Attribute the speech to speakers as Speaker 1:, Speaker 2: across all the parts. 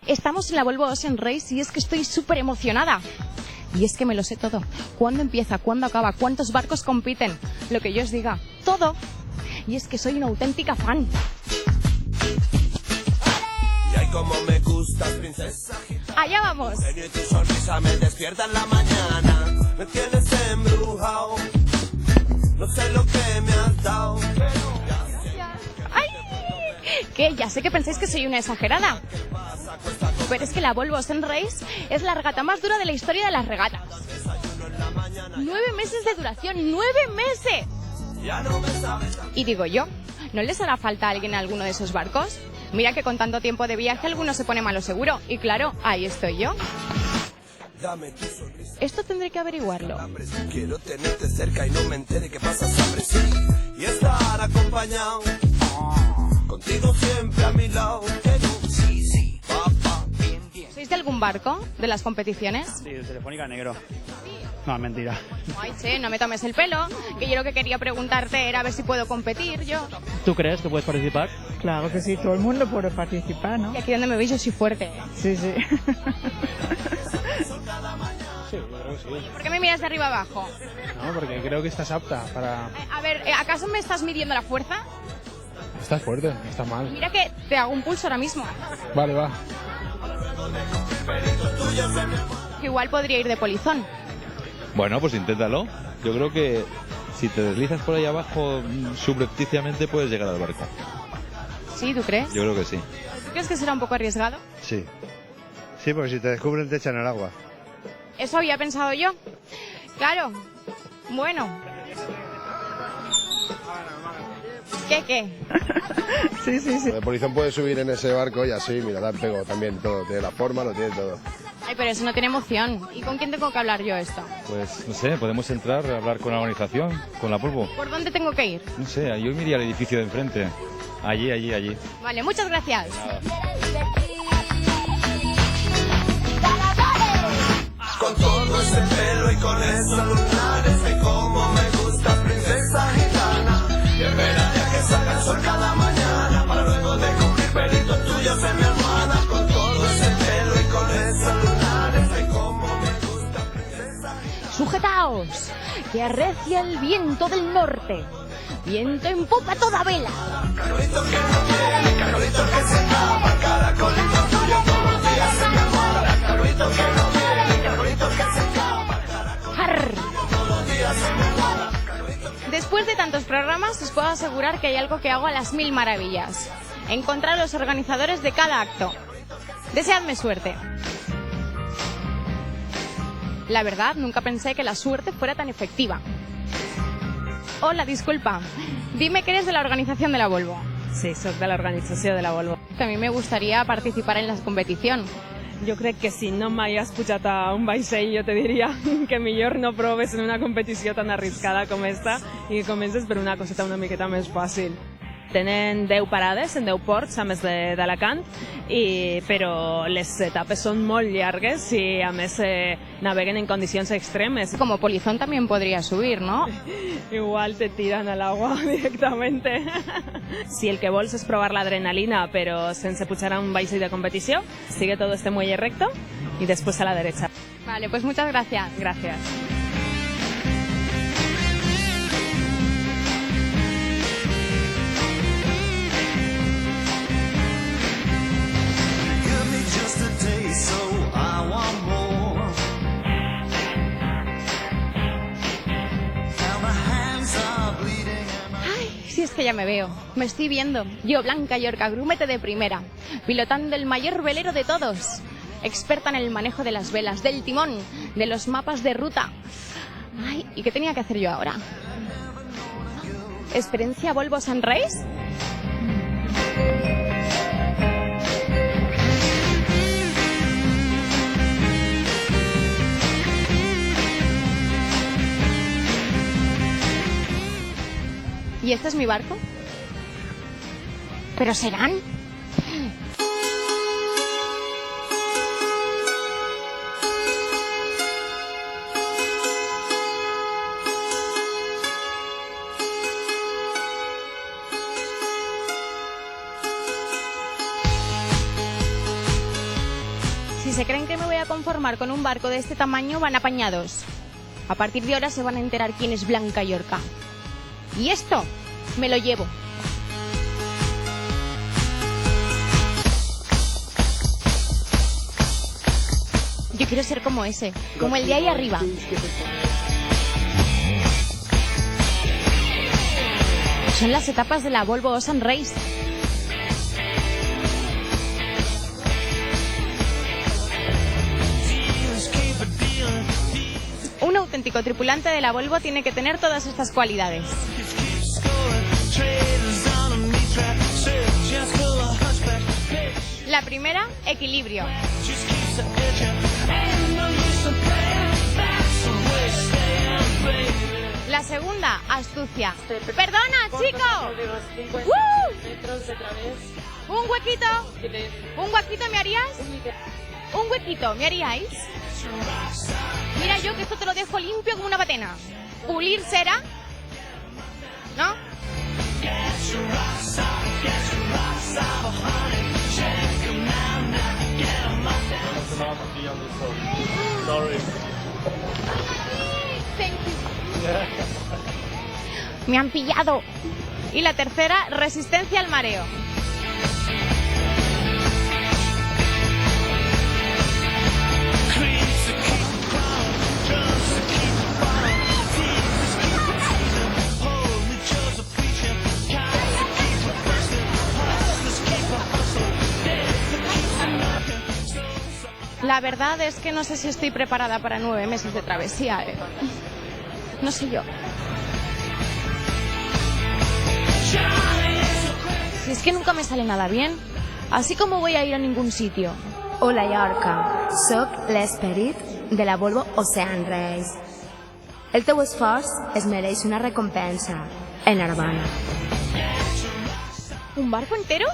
Speaker 1: Estamos en la Volvo Ocean Race y es que estoy súper emocionada. Y es que me lo sé todo. ¿Cuándo empieza? ¿Cuándo acaba? ¿Cuántos barcos compiten? Lo que yo os diga. Todo. Y es que soy una auténtica fan.
Speaker 2: Y ay, como me gustas, princesa.
Speaker 1: ¡Allá vamos!
Speaker 2: Y tu sonrisa me despierta en la mañana. Me tienes embrujado. No sé lo que me has dado.
Speaker 1: ¡Ay! ¿Qué? Ya sé que pensáis que soy una exagerada. Pero es que la Volvo Ocean Race es la regata más dura de la historia de las regatas. 9 meses de duración, 9 meses. Y digo yo, ¿no les hará falta a alguien en alguno de esos barcos? Mira que con tanto tiempo de viaje alguno se pone malo seguro. Y claro, ahí estoy yo. Esto tendré que averiguarlo.
Speaker 2: Quiero tenerte cerca y no me entere que pasas hambre, sí. Y estar acompañado. Contigo siempre a mi lado. Sí, papá.
Speaker 1: ¿Sois de algún barco de las competiciones?
Speaker 3: Sí, de Telefónica Negro. No, mentira.
Speaker 1: Ay, che, no me tomes el pelo, que yo lo que quería preguntarte era a ver si puedo competir yo.
Speaker 3: ¿Tú crees que puedes participar?
Speaker 4: Claro que sí, todo el mundo puede participar, ¿no?
Speaker 1: Y aquí donde me veis yo soy fuerte.
Speaker 4: Sí, sí.
Speaker 5: Sí, yo creo que sí.
Speaker 1: ¿Por qué me miras de arriba abajo?
Speaker 5: No, porque creo que estás apta para...
Speaker 1: A ver, ¿acaso me estás midiendo la fuerza?
Speaker 5: Estás fuerte, estás mal.
Speaker 1: Mira que te hago un pulso ahora mismo.
Speaker 5: Vale, va.
Speaker 1: Igual podría ir de polizón.
Speaker 6: Bueno, pues inténtalo. Yo creo que si te deslizas por ahí abajo subrepticiamente puedes llegar al barco.
Speaker 1: ¿Sí, tú crees?
Speaker 6: Yo creo que sí.
Speaker 1: ¿Tú crees que será un poco arriesgado?
Speaker 7: Sí. Sí, porque si te descubren te echan al agua.
Speaker 1: Eso había pensado yo. Claro. Bueno. ¿Qué?
Speaker 4: Sí, sí, sí.
Speaker 8: El polizón puede subir en ese barco y así, mira, da el pego también, todo. Tiene la forma, lo tiene todo.
Speaker 1: Ay, pero eso no tiene emoción. ¿Y con quién tengo que hablar yo esto?
Speaker 6: Pues no sé, podemos entrar a hablar con la organización, con la Volvo.
Speaker 1: ¿Por dónde tengo que ir?
Speaker 6: No sé, yo me iría al edificio de enfrente. Allí.
Speaker 1: Vale, muchas gracias.
Speaker 2: Con todo ese pelo y con esos lunares. De cómo me gusta, princesa gitana. Y espérate a que salga el sol cada mañana. Para luego descubrir pelitos tuyos en mi almohada. Con todo ese pelo y con esos lunares. De cómo me gusta, princesa gitana.
Speaker 1: Sujetaos, que arrecia el viento del norte. Viento en popa toda vela.
Speaker 2: Carolito que no quiere, Carolito que se escapa. Caracolito tuyo todos los días se me amora. Carolito que no quiere, Carolito que se escapa.
Speaker 1: ¡Arr!
Speaker 2: Todos los días se me amora.
Speaker 1: Después de tantos programas, os puedo asegurar que hay algo que hago a las 1000 maravillas. Encontrar a los organizadores de cada acto. Deseadme suerte. La verdad, nunca pensé que la suerte fuera tan efectiva. Hola, disculpa. Dime que eres de la organización de la Volvo.
Speaker 9: Sí, soc de l'organització de la Volvo.
Speaker 1: También me gustaría participar en la competición.
Speaker 9: Jo crec que si no mai has pujat a un vaixell, jo te diria que millor no proves en una competició tan arriscada com esta i que comences per una coseta una miqueta més fàcil. Tenen 10 parades en 10 ports, a més d'Alacant, però les etapes són molt llargues i a més naveguen en condicions extremes.
Speaker 1: Como polizón también podría subir, ¿no?
Speaker 9: Igual te tiran al agua directamente. Si el que vols és provar l'adrenalina però sense pujar a un vaixell de competició, sigue todo este muelle recto y después a la derecha.
Speaker 1: Vale, pues muchas gracias.
Speaker 9: Gracias.
Speaker 1: Si es que ya me veo, me estoy viendo. Yo, Blanca Yorca, grumete de primera, pilotando el mayor velero de todos, experta en el manejo de las velas, del timón, de los mapas de ruta. Ay, ¿y qué tenía que hacer yo ahora? ¿Experiencia Volvo Ocean Race? ¿Y este es mi barco? ¿Pero serán? Si se creen que me voy a conformar con un barco de este tamaño, van apañados. A partir de ahora se van a enterar quién es Blanca Yorca. Y esto me lo llevo. Yo quiero ser como ese, como el de ahí arriba. Son las etapas de la Volvo Ocean Race. Un auténtico tripulante de la Volvo tiene que tener todas estas cualidades. La primera, equilibrio. La segunda, astucia. ¡Perdona, chico! Un huequito. ¿Un huequito me harías? ¿Un huequito me haríais? Mira yo que esto te lo dejo limpio como una patena. Pulir cera, ¿no? Me han pillado. Y la tercera, resistencia al mareo. La verdad es que no sé si estoy preparada para 9 meses de travesía. No sé yo. Si es que nunca me sale nada bien. Así como voy a ir a ningún sitio.
Speaker 10: Hola, Yorca. Soc l'esperit de la Volvo Ocean Race. El teu esforç es mereix una recompensa. Enhorabona.
Speaker 1: ¿Un barco entero?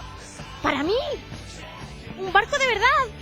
Speaker 1: ¿Para mí? ¿Un barco de verdad?